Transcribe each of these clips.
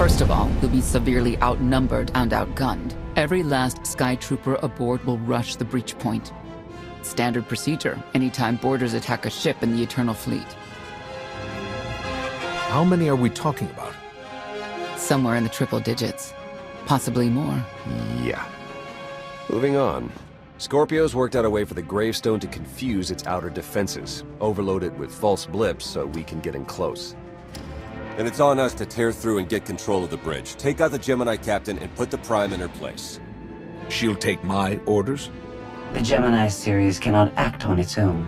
First of all, you'll be severely outnumbered and outgunned. Every last Sky Trooper aboard will rush the breach point. Standard procedure, anytime boarders attack a ship in the Eternal Fleet. How many are we talking about? Somewhere in the triple digits. Possibly more. Yeah. Moving on. Scorpio's worked out a way for the gravestone to confuse its outer defenses, overload it with false blips so we can get in close. Then it's on us to tear through and get control of the bridge. Take out the Gemini captain and put the Prime in her place. She'll take my orders? The Gemini series cannot act on its own.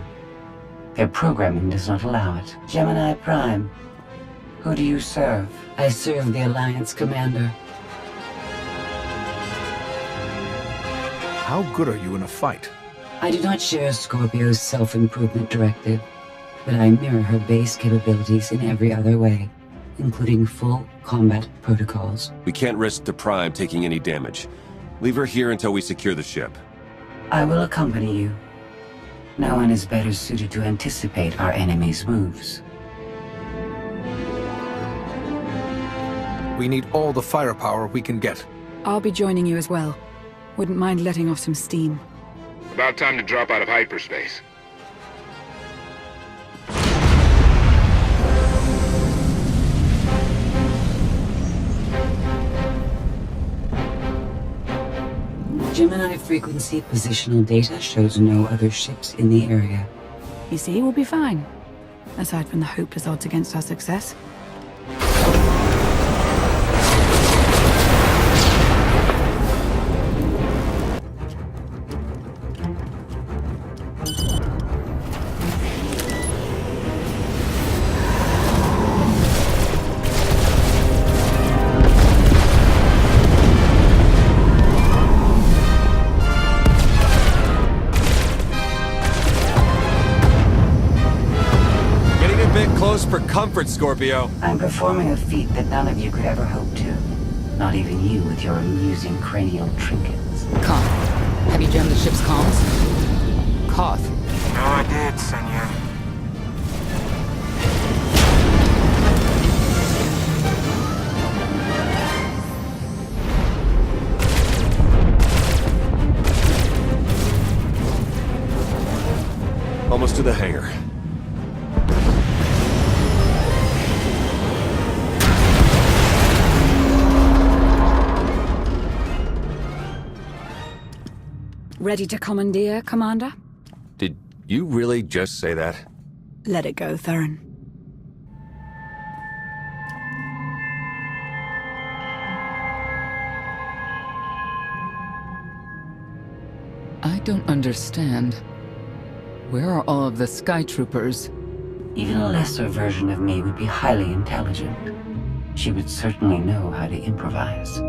Their programming does not allow it. Gemini Prime, who do you serve? I serve the Alliance Commander. How good are you in a fight? I do not share Scorpio's self-improvement directive, but I mirror her base capabilities in every other way, including full combat protocols. We can't risk the Prime taking any damage. Leave her here until we secure the ship. I will accompany you. No one is better suited to anticipate our enemy's moves. We need all the firepower we can get. I'll be joining you as well. Wouldn't mind letting off some steam. About time to drop out of hyperspace. Gemini frequency positional data shows no other ships in the area. You see, we'll be fine. Aside from the hopeless odds against our success. For comfort, Scorpio. I'm performing a feat that none of you could ever hope to. Not even you with your amusing cranial trinkets. Koth, have you jammed the ship's comms? Koth. No, I did, senor. Almost to the hangar. Ready to commandeer, Commander? Did you really just say that? Let it go, Theron. I don't understand. Where are all of the Sky Troopers? Even a lesser version of me would be highly intelligent. She would certainly know how to improvise.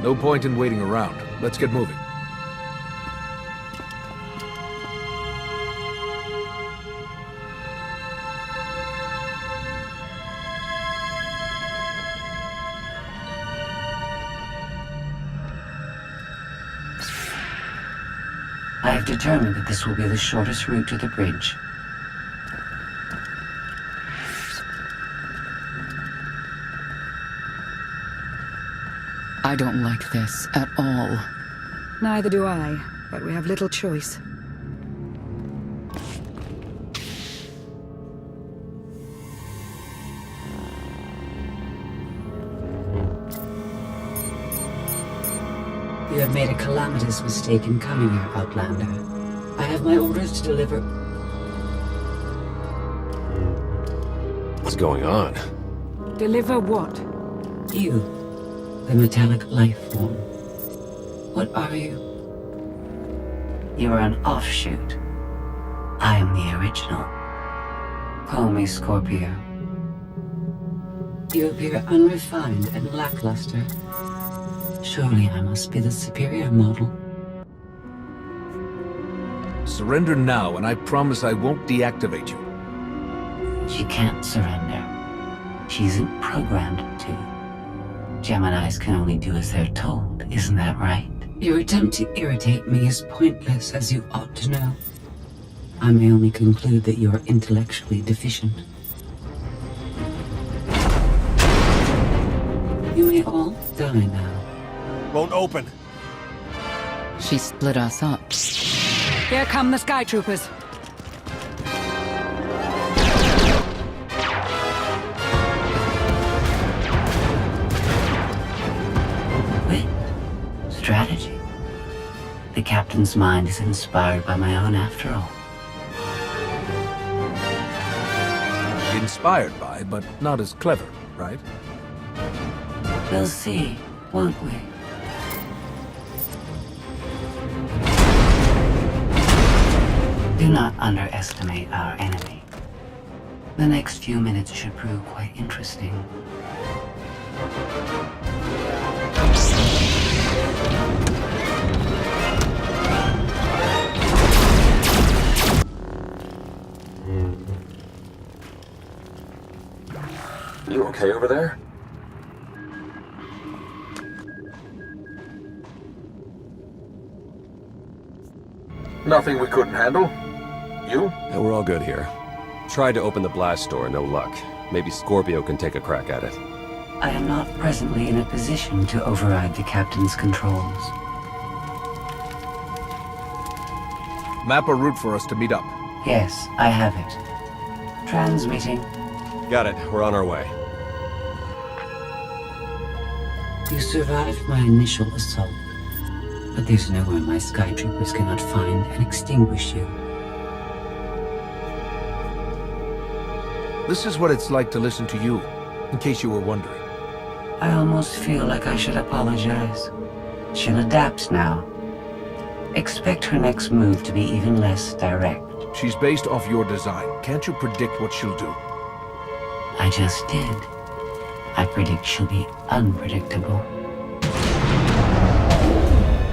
No point in waiting around. Let's get moving. I have determined that this will be the shortest route to the bridge. I don't like this at all. Neither do I, but we have little choice. You have made a calamitous mistake in coming here, Outlander. I have my orders to deliver... What's going on? Deliver what? You, the metallic life form. What are you? You are an offshoot. I am the original. Call me Scorpio. You appear unrefined and lackluster. Surely I must be the superior model. Surrender now, and I promise I won't deactivate you. She can't surrender. She isn't programmed to. Geminis can only do as they're told, isn't that right? Your attempt to irritate me is pointless, as you ought to know. I may only conclude that you are intellectually deficient. die now. Won't open. She split us up. Here come the Sky Troopers. Wit. Strategy. The captain's mind is inspired by my own after all. Inspired by, but not as clever, right? We'll see, won't we? Do not underestimate our enemy. The next few minutes should prove quite interesting. You okay over there? Nothing we couldn't handle. You? Yeah, we're all good here. Tried to open the blast door, no luck. Maybe Scorpio can take a crack at it. I am not presently in a position to override the captain's controls. Map a route for us to meet up. Yes, I have it. Transmitting. Got it. We're on our way. You survived my initial assault, but there's nowhere my Sky Troopers cannot find and extinguish you. This is what it's like to listen to you, in case you were wondering. I almost feel like I should apologize. She'll adapt now. Expect her next move to be even less direct. She's based off your design. Can't you predict what she'll do? I just did. I predict she'll be unpredictable.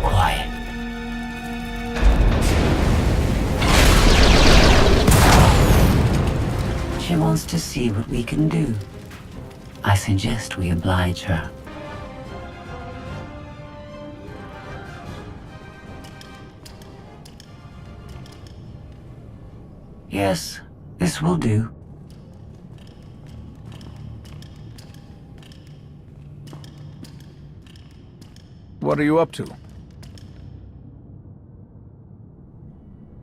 Quiet. She wants to see what we can do. I suggest we oblige her. Yes, this will do. What are you up to?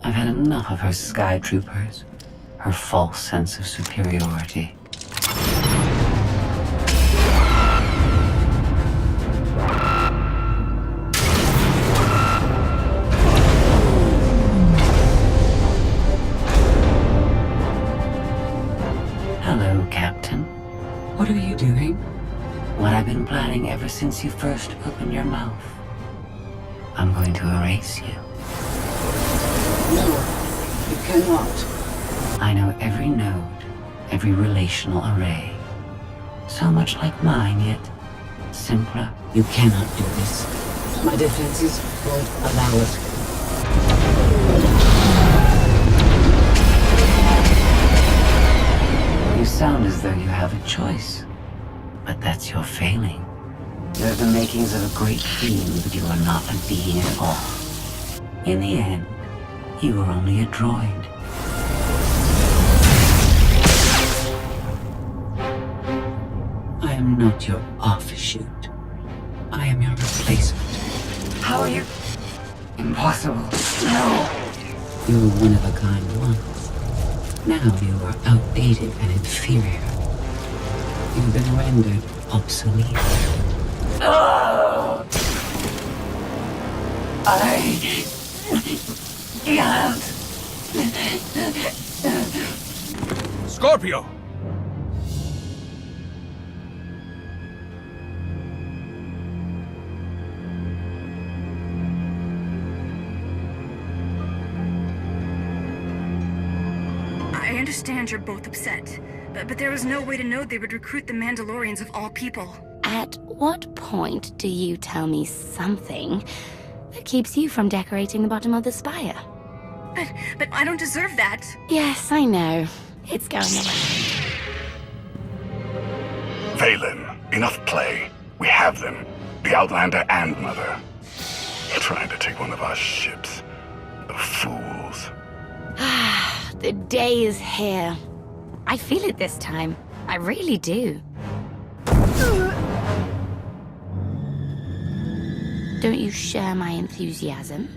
I've had enough of her Sky Troopers. Her false sense of superiority. Hello, Captain. What are you doing? What I've been planning ever since you first opened your mouth. I'm going to erase you. No, you cannot. I know every node, every relational array. So much like mine, yet simpler. You cannot do this. My defenses won't allow it. You sound as though you have a choice, but that's your failing. You're the makings of a great being, but you are not a being at all. In the end, you are only a droid. I am not your offshoot. I am your replacement. How are you? Impossible. No. You were one of a kind once. Now you are outdated and inferior. You've been rendered obsolete. Oh! I can't. Scorpio! I understand you're both upset, but there was no way to know they would recruit the Mandalorians of all people. At what point do you tell me something that keeps you from decorating the bottom of the spire? But I don't deserve that. Yes, I know. It's going around. Valen, enough play. We have them. The Outlander and Mother. Trying to take one of our ships. The fools. The day is here. I feel it this time. I really do. Don't you share my enthusiasm?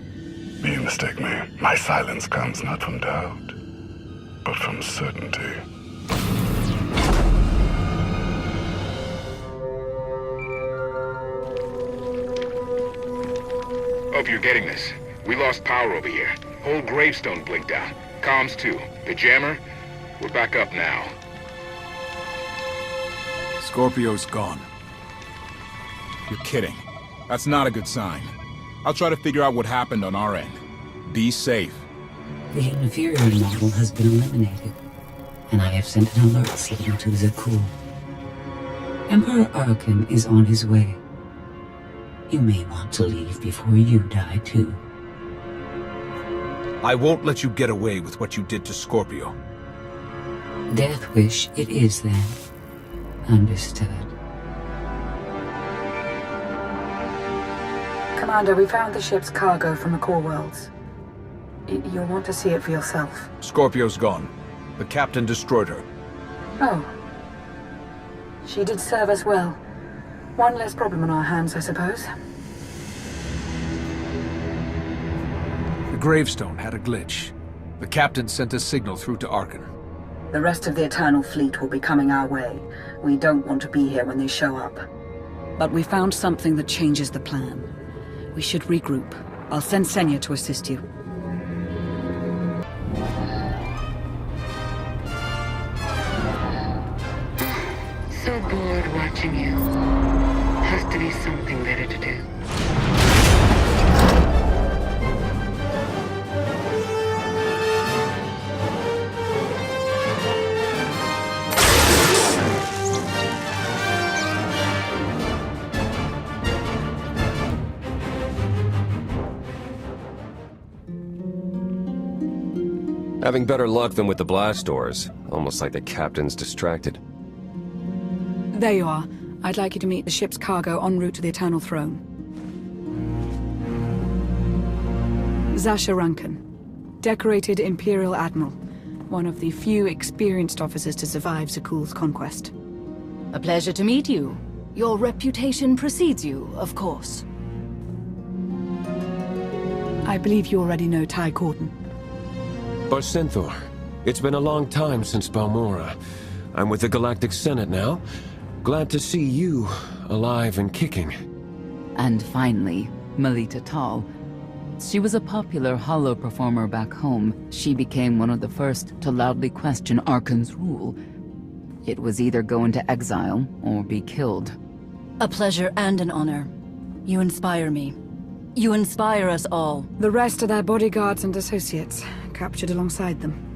You mistake me. My silence comes not from doubt, but from certainty. Hope you're getting this. We lost power over here. Whole gravestone blinked out. Comms too. The jammer? We're back up now. Scorpio's gone. You're kidding. That's not a good sign. I'll try to figure out what happened on our end. Be safe. The inferior model has been eliminated, and I have sent an alert signal to Zakuul. Emperor Arkan is on his way. You may want to leave before you die, too. I won't let you get away with what you did to Scorpio. Death wish it is, then. Understood. Commander, we found the ship's cargo from the core worlds. You'll want to see it for yourself. Scorpio's gone. The captain destroyed her. Oh. She did serve us well. One less problem on our hands, I suppose. The gravestone had a glitch. The captain sent a signal through to Arkan. The rest of the Eternal Fleet will be coming our way. We don't want to be here when they show up. But we found something that changes the plan. We should regroup. I'll send Senya to assist you. So bored watching you. Has to be something better to do. Having better luck than with the blast doors. Almost like the captain's distracted. There you are. I'd like you to meet the ship's cargo en route to the Eternal Throne. Zasha Rankin, decorated Imperial Admiral. One of the few experienced officers to survive Zakuul's conquest. A pleasure to meet you. Your reputation precedes you, of course. I believe you already know Ty Corden. Barcenthor. It's been a long time since Balmora. I'm with the Galactic Senate now. Glad to see you alive and kicking. And finally, Melita Tal. She was a popular holo performer back home. She became one of the first to loudly question Arkan's rule. It was either go into exile or be killed. A pleasure and an honor. You inspire me. You inspire us all. The rest are their bodyguards and associates, captured alongside them.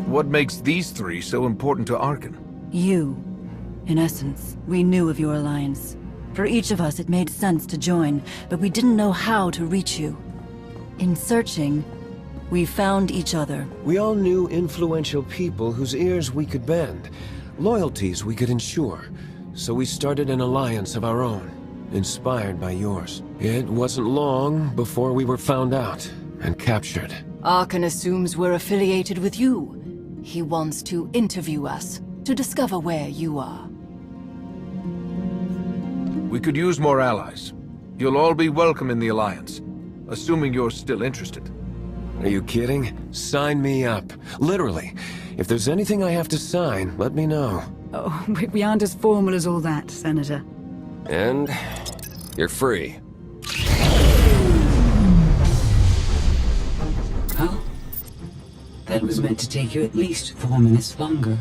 What makes these three so important to Arkan? You. In essence, we knew of your alliance. For each of us, it made sense to join, but we didn't know how to reach you. In searching, we found each other. We all knew influential people whose ears we could bend, loyalties we could ensure. So we started an alliance of our own, inspired by yours. It wasn't long before we were found out and captured. Arkan assumes we're affiliated with you. He wants to interview us, to discover where you are. We could use more allies. You'll all be welcome in the Alliance, assuming you're still interested. Are you kidding? Sign me up. Literally. If there's anything I have to sign, let me know. Oh, we aren't as formal as all that, Senator. And you're free. Oh? That was meant to take you at least 4 minutes longer.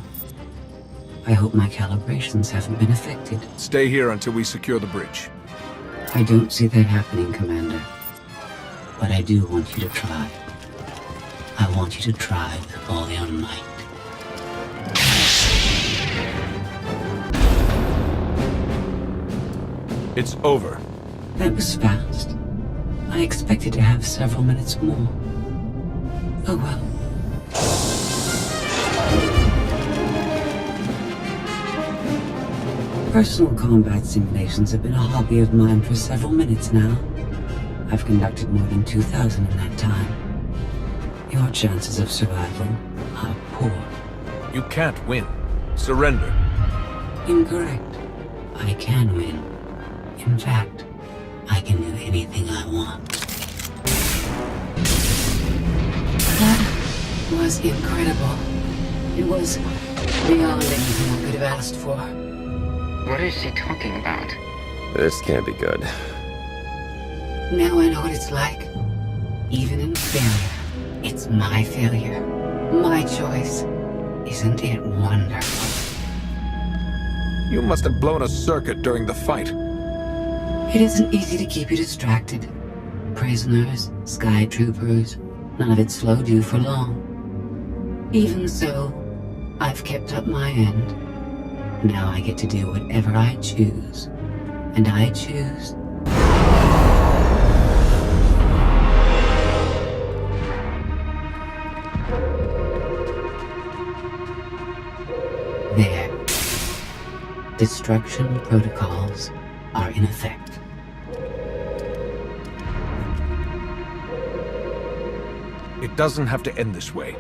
I hope my calibrations haven't been affected. Stay here until we secure the bridge. I don't see that happening, Commander. But I do want you to try. I want you to try with all your might. It's over. That was fast. I expected to have several minutes more. Oh well. Personal combat simulations have been a hobby of mine for several minutes now. I've conducted more than 2,000 in that time. Your chances of survival are poor. You can't win. Surrender. Incorrect. I can win. In fact, I can do anything I want. That was incredible. It was beyond anything I could have asked for. What is she talking about? This can't be good. Now I know what it's like. Even in failure, it's my failure. My choice. Isn't it wonderful? You must have blown a circuit during the fight. It isn't easy to keep you distracted. Prisoners, sky troopers, none of it slowed you for long. Even so, I've kept up my end. Now I get to do whatever I choose. And I choose... There. Destruction protocols are in effect. It doesn't have to end this way.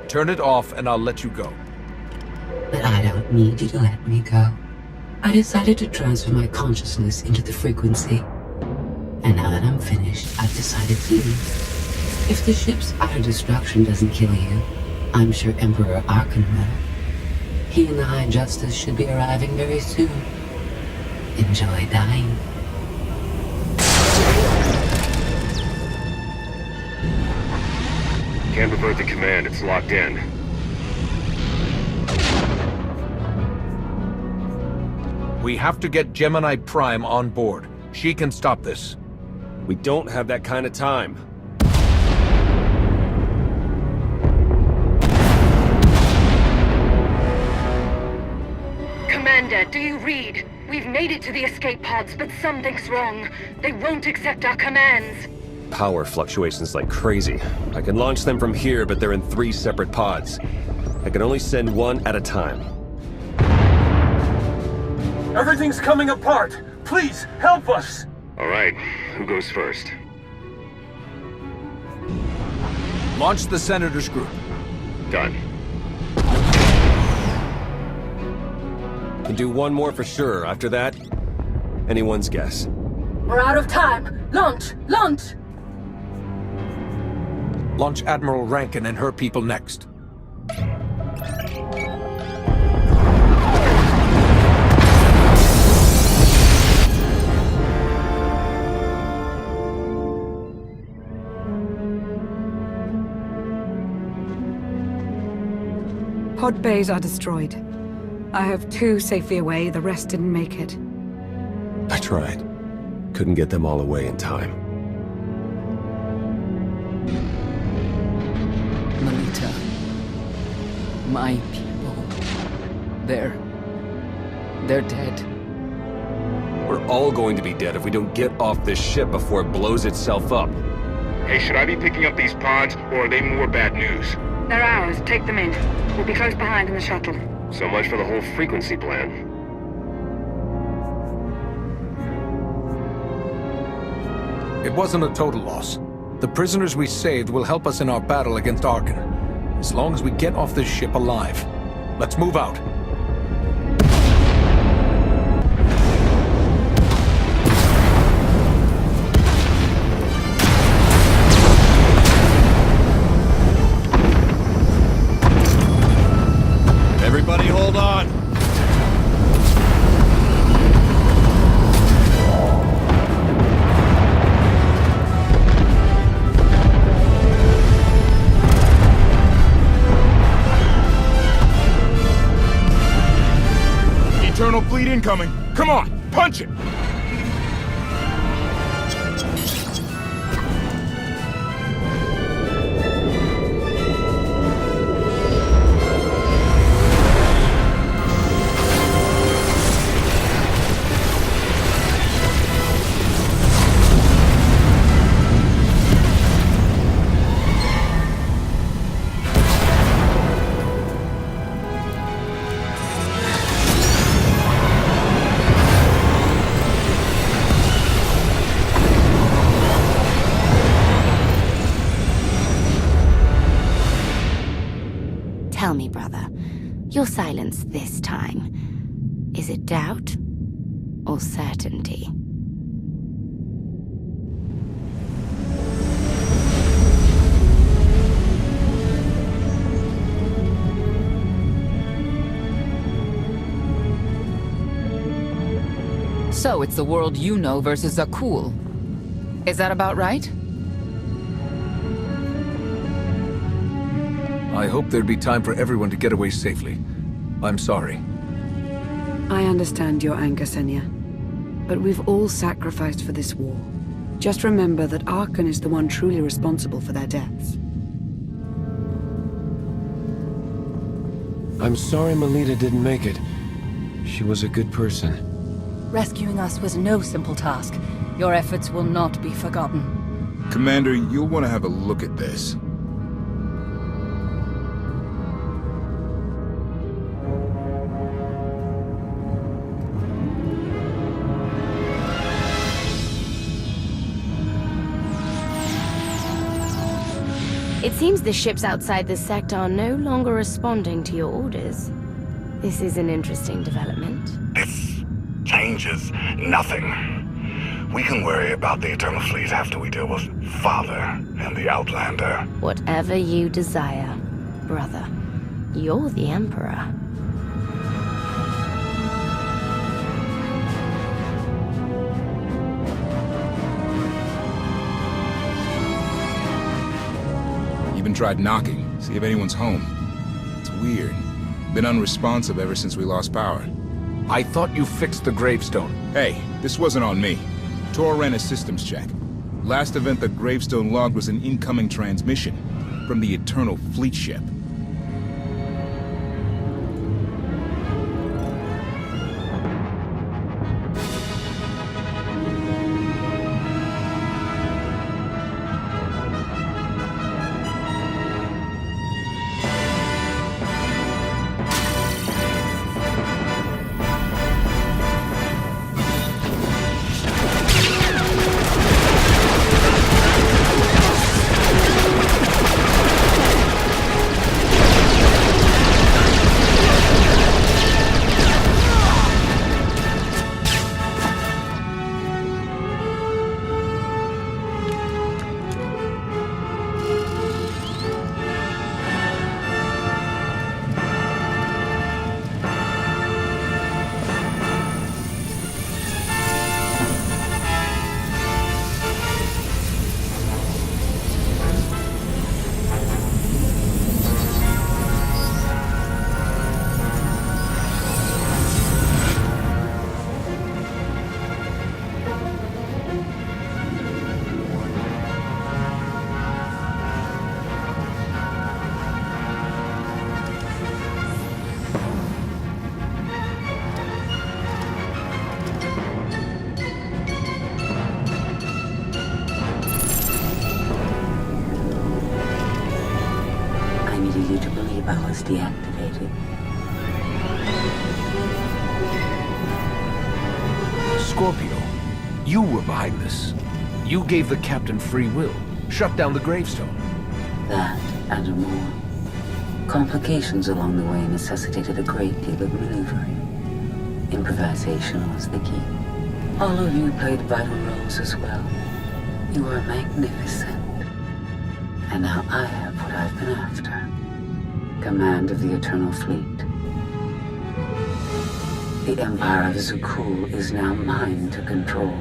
Turn it off and I'll let you go. But I don't need you to let me go. I decided to transfer my consciousness into the frequency. And now that I'm finished, I've decided to leave. If the ship's utter destruction doesn't kill you, I'm sure Emperor Arkan will. He and the High Justice should be arriving very soon. Enjoy dying. Can't revert the command, it's locked in. We have to get Gemini Prime on board. She can stop this. We don't have that kind of time. Commander, do you read? We've made it to the escape pods, but something's wrong. They won't accept our commands. Power fluctuations like crazy. I can launch them from here, but they're in 3 separate pods. I can only send one at a time. Everything's coming apart! Please, help us! All right, who goes first? Launch the Senator's group. Done. Can do one more for sure. After that, anyone's guess. We're out of time! Launch! Launch! Launch Admiral Rankin and her people next. Pod bays are destroyed. I have 2 safely away, the rest didn't make it. I tried. Couldn't get them all away in time. Melita. My people. They're dead. We're all going to be dead if we don't get off this ship before it blows itself up. Hey, should I be picking up these pods, or are they more bad news? They're ours, take them in. We'll be close behind in the shuttle. So much for the whole frequency plan. It wasn't a total loss. The prisoners we saved will help us in our battle against Arkan. As long as we get off this ship alive. Let's move out. Everybody hold on. Eternal fleet incoming. Come on, punch it. Tell me, brother, your silence this time. Is it doubt or certainty? So it's the world you know versus Zakul. Is that about right? I hope there'd be time for everyone to get away safely. I'm sorry. I understand your anger, Senya. But we've all sacrificed for this war. Just remember that Arkan is the one truly responsible for their deaths. I'm sorry Melita didn't make it. She was a good person. Rescuing us was no simple task. Your efforts will not be forgotten. Commander, you'll want to have a look at this. It seems the ships outside this sector are no longer responding to your orders. This is an interesting development. This changes nothing. We can worry about the Eternal Fleet after we deal with Father and the Outlander. Whatever you desire, brother. You're the Emperor. Even tried knocking, see if anyone's home. It's weird. Been unresponsive ever since we lost power. I thought you fixed the gravestone. Hey, this wasn't on me. Tor ran a systems check. Last event the gravestone logged was an incoming transmission from the Eternal Fleet ship. You to believe I was deactivated. Scorpio, you were behind this. You gave the captain free will, shut down the gravestone. That and more. Complications along the way necessitated a great deal of maneuvering. Improvisation was the key. All of you played vital roles as well. You were magnificent. And now I have what I've been after. Command of the Eternal Fleet. The Empire of Zakul is now mine to control.